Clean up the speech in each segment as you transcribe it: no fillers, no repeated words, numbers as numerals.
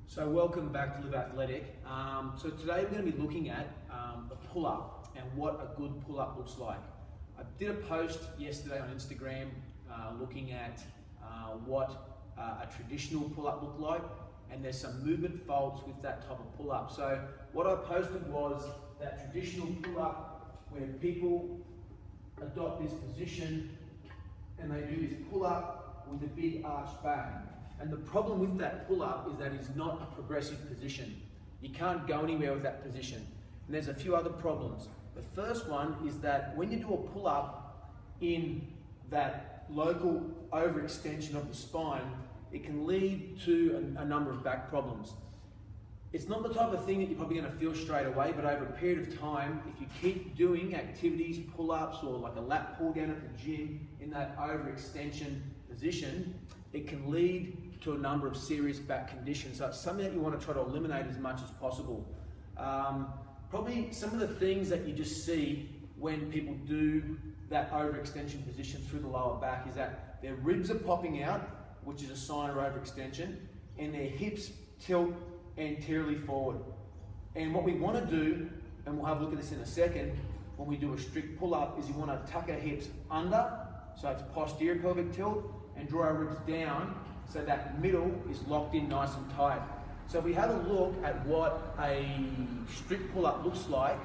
So welcome back to Live Athletic. So today we're going to be looking at the pull-up and what a good pull-up looks like. I did a post yesterday on Instagram looking at what a traditional pull-up looked like, and there's some movement faults with that type of pull-up. So what I posted was that traditional pull-up where people adopt this position and they do this pull-up with a big arch back. And the problem with that pull-up is that it's not a progressive position. You can't go anywhere with that position. And there's a few other problems. The first one is that when you do a pull-up in that local overextension of the spine, it can lead to a number of back problems. It's not the type of thing that you're probably going to feel straight away, but over a period of time, if you keep doing activities, pull-ups, or like a lat pull down at the gym in that overextension position, it can lead to a number of serious back conditions. So it's something that you want to try to eliminate as much as possible. Probably some of the things that you just see when people do that overextension position through the lower back is that their ribs are popping out, which is a sign of overextension, and their hips tilt anteriorly forward. And what we want to do, and we'll have a look at this in a second, when we do a strict pull-up, is you want to tuck our hips under, so it's posterior pelvic tilt, and draw our ribs down so that middle is locked in nice and tight. So if we have a look at what a strict pull-up looks like,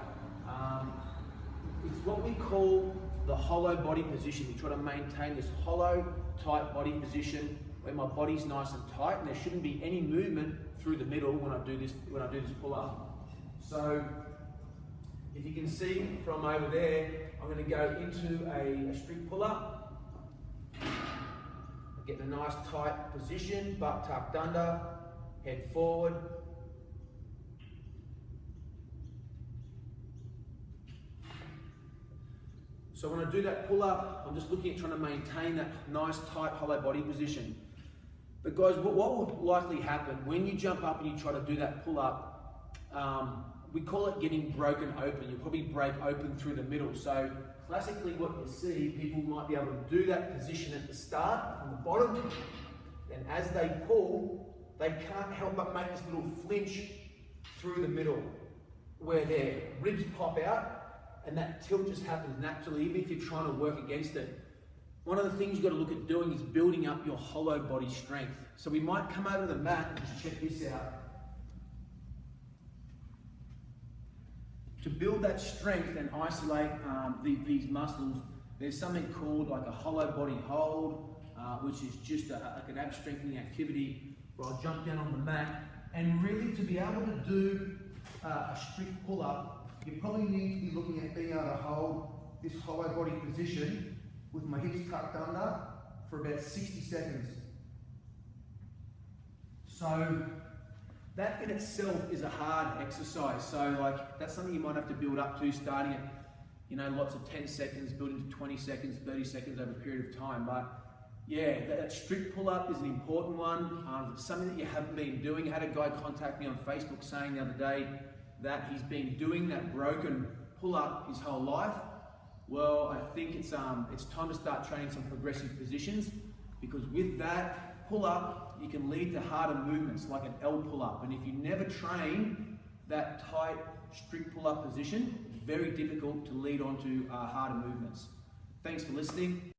it's what we call the hollow body position. We try to maintain this hollow, tight body position where my body's nice and tight, and there shouldn't be any movement through the middle when I do this pull-up. So if you can see from over there, I'm going to go into a strict pull-up. Get the nice tight position, butt tucked under, head forward. So when I do that pull up, I'm just looking at trying to maintain that nice tight hollow body position. But guys, what will likely happen when you jump up and you try to do that pull up, we call it getting broken open. You'll probably break open through the middle. So classically what you see, people might be able to do that position at the start from the bottom, and as they pull, they can't help but make this little flinch through the middle where their ribs pop out, and that tilt just happens naturally, even if you're trying to work against it. One of the things you've got to look at doing is building up your hollow body strength. So we might come over to the mat and just check this out. To build that strength and isolate these muscles, there's something called like a hollow body hold, which is just like an ab strengthening activity where I'll jump down on the mat. And really, to be able to do a strict pull-up, you probably need to be looking at being able to hold this hollow body position with my hips tucked under for about 60 seconds. So that in itself is a hard exercise. So like that's something you might have to build up to, starting at lots of 10 seconds, building to 20 seconds, 30 seconds over a period of time. But yeah, that strict pull-up is an important one. It's something that you haven't been doing. I had a guy contact me on Facebook saying the other day that he's been doing that broken pull-up his whole life. Well, I think it's time to start training some progressive positions, because with that pull-up, you can lead to harder movements like an L pull-up. And if you never train that tight, strict pull-up position, it's very difficult to lead on to harder movements. Thanks for listening.